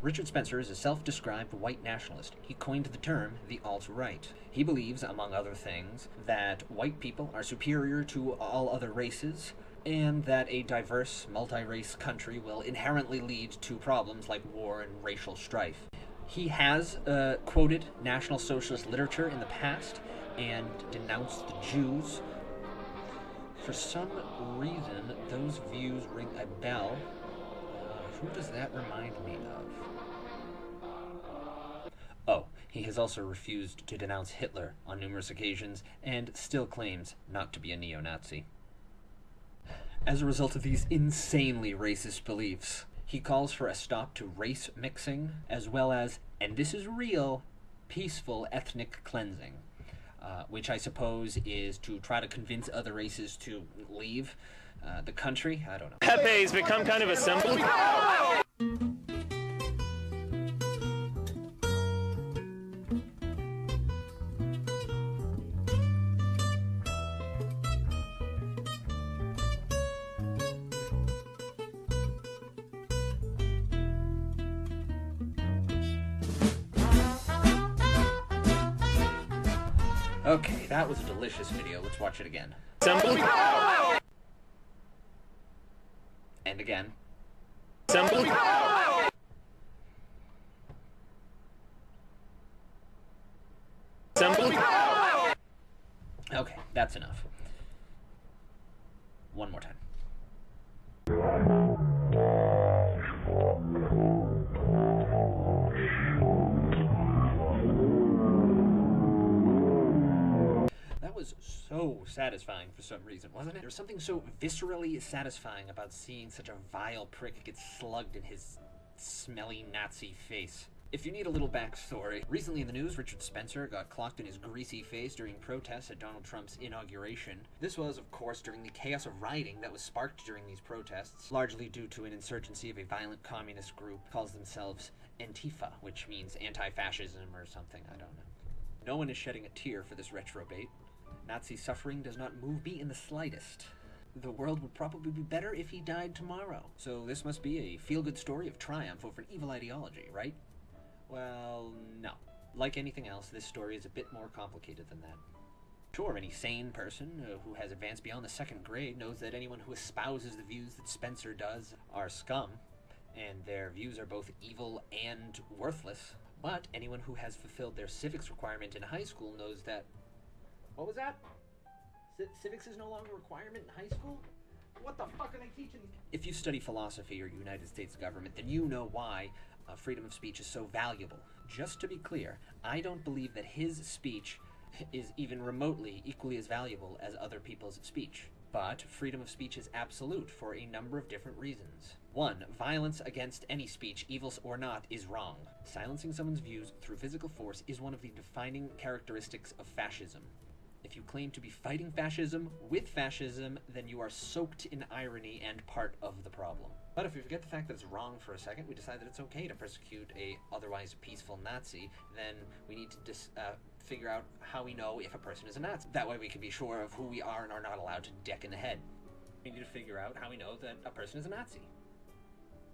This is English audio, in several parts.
Richard Spencer is a self-described white nationalist. He coined the term the alt-right. He believes, among other things, that white people are superior to all other races, and that a diverse, multi-race country will inherently lead to problems like war and racial strife. He has quoted National Socialist literature in the past and denounced the Jews. For some reason, those views ring a bell. Who does that remind me of? Oh, he has also refused to denounce Hitler on numerous occasions and still claims not to be a neo-Nazi. As a result of these insanely racist beliefs, he calls for a stop to race mixing, as well as, and this is real, peaceful ethnic cleansing, which I suppose is to try to convince other races to leave the country. I don't know. Pepe's become kind of a symbol. Okay, that was a delicious video. Let's watch it again. Symbol. And again. Symbol. Symbol. Okay, that's enough. One more time. That was so satisfying for some reason, wasn't it? There was something so viscerally satisfying about seeing such a vile prick get slugged in his smelly Nazi face. If you need a little backstory, recently in the news, Richard Spencer got clocked in his greasy face during protests at Donald Trump's inauguration. This was, of course, during the chaos of rioting that was sparked during these protests, largely due to an insurgency of a violent communist group calls themselves Antifa, which means anti-fascism or something, I don't know. No one is shedding a tear for this retrobate. Nazi suffering does not move me in the slightest. The world would probably be better if he died tomorrow. So this must be a feel-good story of triumph over an evil ideology, right? Well, no. Like anything else, this story is a bit more complicated than that. Sure, any sane person who has advanced beyond the second grade knows that anyone who espouses the views that Spencer does are scum, and their views are both evil and worthless. But anyone who has fulfilled their civics requirement in high school knows that... What was that? Civics is no longer a requirement in high school? What the fuck are they teaching? If you study philosophy or United States government, then you know why freedom of speech is so valuable. Just to be clear, I don't believe that his speech is even remotely equally as valuable as other people's speech. But freedom of speech is absolute for a number of different reasons. 1. Violence against any speech, evil or not, is wrong. Silencing someone's views through physical force is one of the defining characteristics of fascism. If you claim to be fighting fascism with fascism, then you are soaked in irony and part of the problem. But if we forget the fact that it's wrong for a second, we decide that it's okay to persecute a otherwise peaceful Nazi, then we need to figure out how we know if a person is a Nazi. That way we can be sure of who we are and are not allowed to deck in the head. We need to figure out how we know that a person is a Nazi.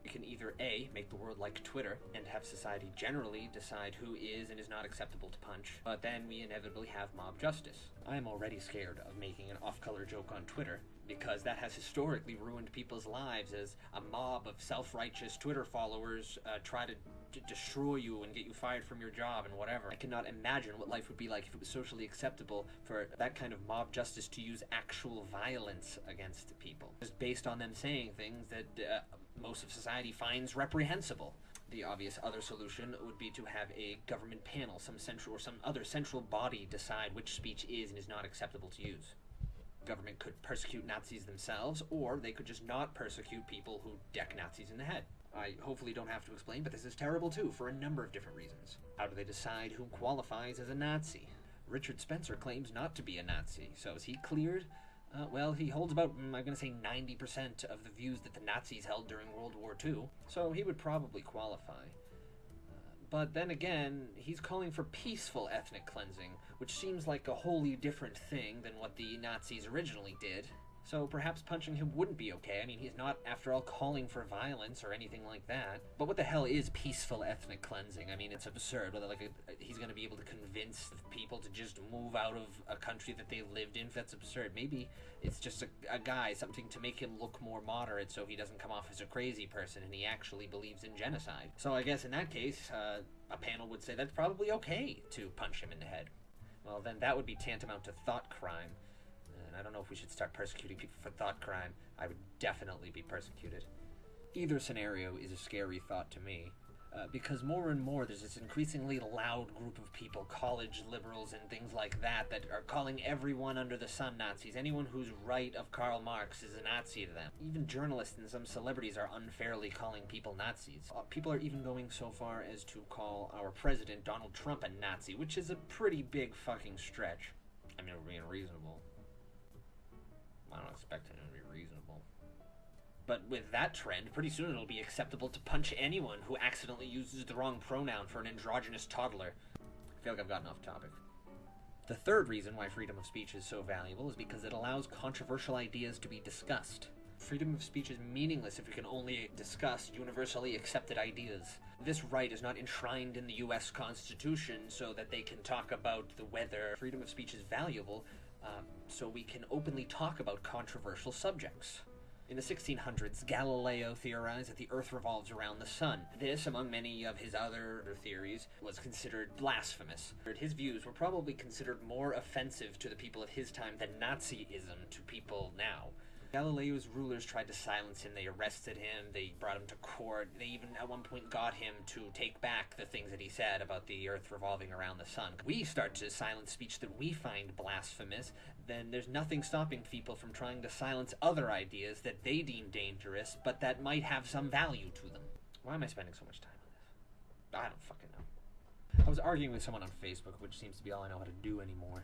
We can either A, make the world like Twitter and have society generally decide who is and is not acceptable to punch, but then we inevitably have mob justice. I am already scared of making an off-color joke on Twitter, because that has historically ruined people's lives as a mob of self-righteous Twitter followers try to destroy you and get you fired from your job and whatever. I cannot imagine what life would be like if it was socially acceptable for that kind of mob justice to use actual violence against people, just based on them saying things that most of society finds reprehensible. The obvious other solution would be to have a government panel, some other central body decide which speech is and is not acceptable to use. Government could persecute Nazis themselves, or they could just not persecute people who deck Nazis in the head. I hopefully don't have to explain, but this is terrible too, for a number of different reasons. How do they decide who qualifies as a Nazi? Richard Spencer claims not to be a Nazi, so is he cleared? Well, he holds about, I'm going to say 90% of the views that the Nazis held during World War II, so he would probably qualify. But then again, he's calling for peaceful ethnic cleansing, which seems like a wholly different thing than what the Nazis originally did. So perhaps punching him wouldn't be okay. I mean, he's not, after all, calling for violence or anything like that. But what the hell is peaceful ethnic cleansing? I mean, it's absurd. Whether, like, he's going to be able to convince people to just move out of a country that they lived in. That's absurd. Maybe it's just a guy, something to make him look more moderate so he doesn't come off as a crazy person and he actually believes in genocide. So I guess in that case, a panel would say that's probably okay to punch him in the head. Well, then that would be tantamount to thought crime. And I don't know if we should start persecuting people for thought crime. I would definitely be persecuted. Either scenario is a scary thought to me, because more and more there's this increasingly loud group of people, college liberals and things like that, that are calling everyone under the sun Nazis. Anyone who's right of Karl Marx is a Nazi to them. Even journalists and some celebrities are unfairly calling people Nazis. People are even going so far as to call our president, Donald Trump, a Nazi, which is a pretty big fucking stretch. I mean, we're being reasonable. I don't expect him to be reasonable. But with that trend, pretty soon it'll be acceptable to punch anyone who accidentally uses the wrong pronoun for an androgynous toddler. I feel like I've gotten off topic. The third reason why freedom of speech is so valuable is because it allows controversial ideas to be discussed. Freedom of speech is meaningless if we can only discuss universally accepted ideas. This right is not enshrined in the US Constitution so that they can talk about the weather. Freedom of speech is valuable so we can openly talk about controversial subjects. In the 1600s, Galileo theorized that the Earth revolves around the sun. This, among many of his other theories, was considered blasphemous. His views were probably considered more offensive to the people of his time than Nazism to people now. Galileo's rulers tried to silence him. They arrested him. They brought him to court. They even at one point got him to take back the things that he said about the Earth revolving around the sun. We start to silence speech that we find blasphemous, then there's nothing stopping people from trying to silence other ideas that they deem dangerous, but that might have some value to them. Why am I spending so much time on this? I don't fucking know. I was arguing with someone on Facebook, which seems to be all I know how to do anymore.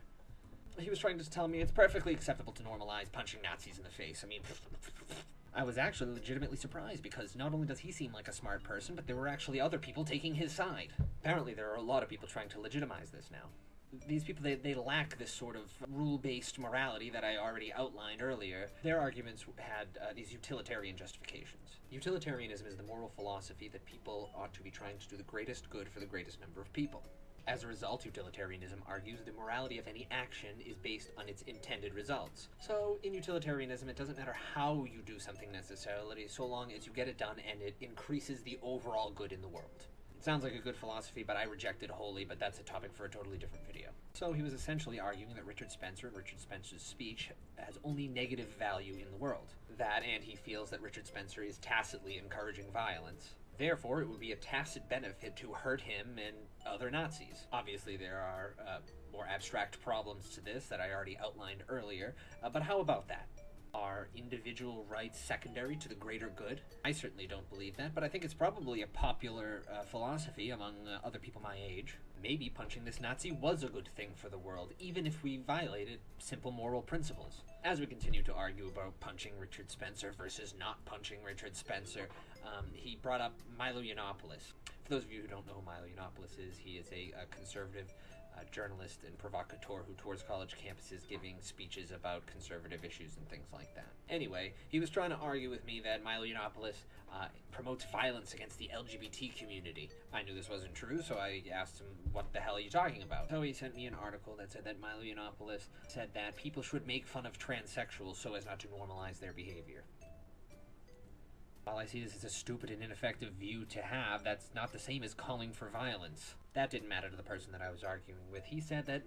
He was trying to tell me it's perfectly acceptable to normalize punching Nazis in the face. I mean, I was actually legitimately surprised because not only does he seem like a smart person, but there were actually other people taking his side. Apparently there are a lot of people trying to legitimize this now. These people, they lack this sort of rule-based morality that I already outlined earlier. Their arguments had these utilitarian justifications. Utilitarianism is the moral philosophy that people ought to be trying to do the greatest good for the greatest number of people. As a result, utilitarianism argues the morality of any action is based on its intended results. So, in utilitarianism, it doesn't matter how you do something necessarily, so long as you get it done and it increases the overall good in the world. It sounds like a good philosophy, but I reject it wholly, but that's a topic for a totally different video. So he was essentially arguing that Richard Spencer and Richard Spencer's speech has only negative value in the world. That, and he feels that Richard Spencer is tacitly encouraging violence. Therefore, it would be a tacit benefit to hurt him and other Nazis. Obviously, there are more abstract problems to this that I already outlined earlier, but how about that? Are individual rights secondary to the greater good? I certainly don't believe that, but I think it's probably a popular philosophy among other people my age. Maybe punching this Nazi was a good thing for the world, even if we violated simple moral principles. As we continue to argue about punching Richard Spencer versus not punching Richard Spencer, he brought up Milo Yiannopoulos. For those of you who don't know who Milo Yiannopoulos is, he is a conservative journalist and provocateur who tours college campuses giving speeches about conservative issues and things like that. Anyway, he was trying to argue with me that Milo Yiannopoulos promotes violence against the LGBT community. I knew this wasn't true, so I asked him, what the hell are you talking about? So he sent me an article that said that Milo Yiannopoulos said that people should make fun of transsexuals so as not to normalize their behavior. While I see this as a stupid and ineffective view to have, that's not the same as calling for violence. That didn't matter to the person that I was arguing with. He said that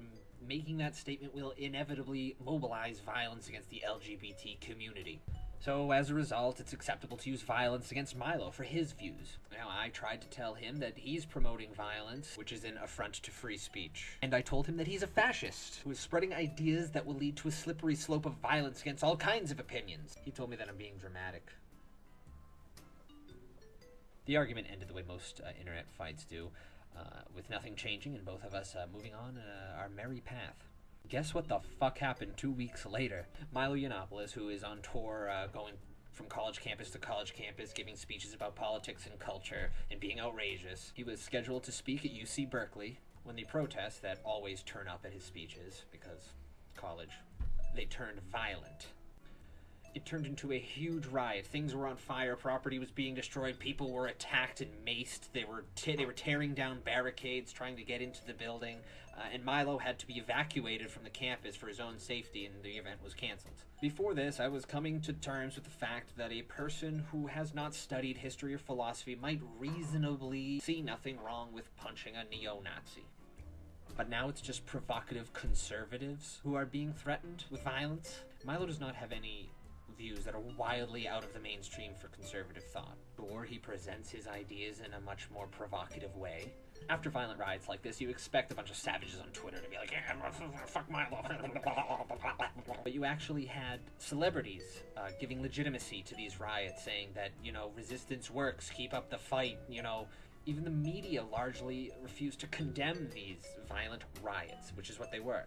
making that statement will inevitably mobilize violence against the LGBT community. So, as a result, it's acceptable to use violence against Milo for his views. Now, I tried to tell him that he's promoting violence, which is an affront to free speech. And I told him that he's a fascist, who is spreading ideas that will lead to a slippery slope of violence against all kinds of opinions. He told me that I'm being dramatic. The argument ended the way most internet fights do, with nothing changing and both of us moving on our merry path. Guess what the fuck happened 2 weeks later? Milo Yiannopoulos, who is on tour going from college campus to college campus, giving speeches about politics and culture and being outrageous. He was scheduled to speak at UC Berkeley when the protests that always turn up at his speeches, because college, they turned violent. It turned into a huge riot. Things were on fire, property was being destroyed, people were attacked and maced, they were tearing down barricades trying to get into the building, and Milo had to be evacuated from the campus for his own safety, and the event was canceled. Before this, I was coming to terms with the fact that a person who has not studied history or philosophy might reasonably see nothing wrong with punching a neo-Nazi. But now it's just provocative conservatives who are being threatened with violence. Milo does not have any views that are wildly out of the mainstream for conservative thought, or he presents his ideas in a much more provocative way. After violent riots like this, you expect a bunch of savages on Twitter to be like, yeah, fuck Milo. But you actually had celebrities giving legitimacy to these riots, saying that, you know, resistance works, keep up the fight, you know. Even the media largely refused to condemn these violent riots, which is what they were.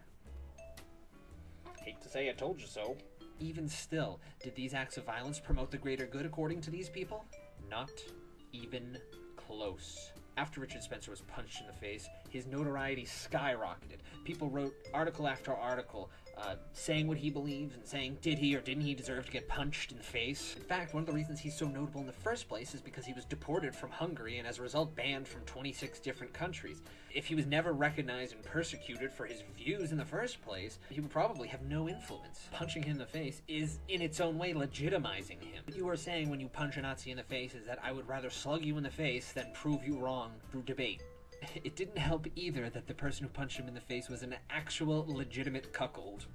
Hate to say I told you so. Even still, did these acts of violence promote the greater good according to these people? Not even close. After Richard Spencer was punched in the face, his notoriety skyrocketed. People wrote article after article, saying what he believes and saying did he or didn't he deserve to get punched in the face. In fact, one of the reasons he's so notable in the first place is because he was deported from Hungary and as a result banned from 26 different countries. If he was never recognized and persecuted for his views in the first place, he would probably have no influence. Punching him in the face is in its own way legitimizing him. What you are saying when you punch a Nazi in the face is that I would rather slug you in the face than prove you wrong through debate. It didn't help either that the person who punched him in the face was an actual legitimate cuckold.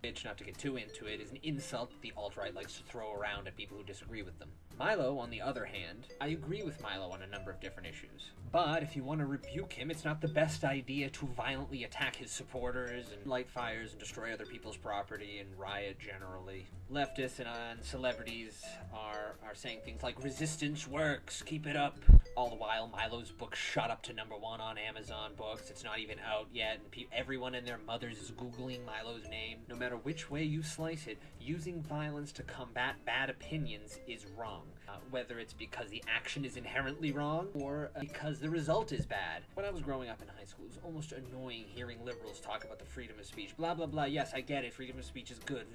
Which, not to get too into it, is an insult that the alt-right likes to throw around at people who disagree with them. Milo, on the other hand, I agree with Milo on a number of different issues. But if you want to rebuke him, it's not the best idea to violently attack his supporters and light fires and destroy other people's property and riot generally. Leftists and celebrities are saying things like, resistance works, keep it up. All the while, Milo's book shot up to #1 on Amazon Books. It's not even out yet, and everyone and their mothers is Googling Milo's name. No matter which way you slice it, using violence to combat bad opinions is wrong. Whether it's because the action is inherently wrong, or because the result is bad. When I was growing up in high school, it was almost annoying hearing liberals talk about the freedom of speech. Blah, blah, blah. Yes, I get it. Freedom of speech is good.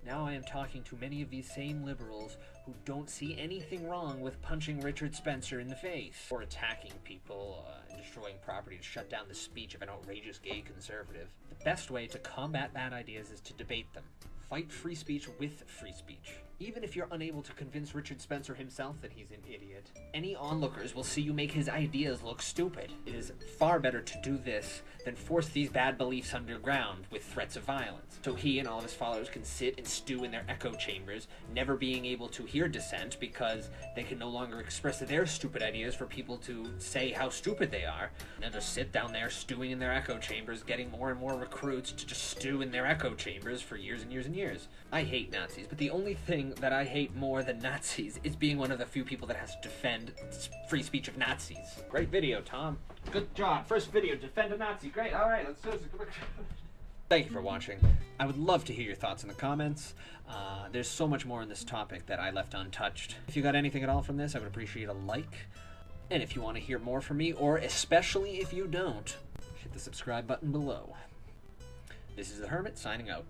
Now I am talking to many of these same liberals who don't see anything wrong with punching Richard Spencer in the face, or attacking people and destroying property to shut down the speech of an outrageous gay conservative. The best way to combat bad ideas is to debate them. Fight free speech with free speech. Even if you're unable to convince Richard Spencer himself that he's an idiot, any onlookers will see you make his ideas look stupid. It is far better to do this than force these bad beliefs underground with threats of violence. So he and all of his followers can sit and stew in their echo chambers, never being able to hear dissent because they can no longer express their stupid ideas for people to say how stupid they are. And they'll just sit down there stewing in their echo chambers, getting more and more recruits to just stew in their echo chambers for years and years and years. I hate Nazis, but the only thing that I hate more than Nazis is being one of the few people that has to defend free speech of Nazis. Great video, Tom. Good job. First video, defend a Nazi. Great. All right, let's do this. Thank you for watching. I would love to hear your thoughts in the comments. There's so much more on this topic that I left untouched. If you got anything at all from this, I would appreciate a like. And if you want to hear more from me, or especially if you don't, hit the subscribe button below. This is the Hermit signing out.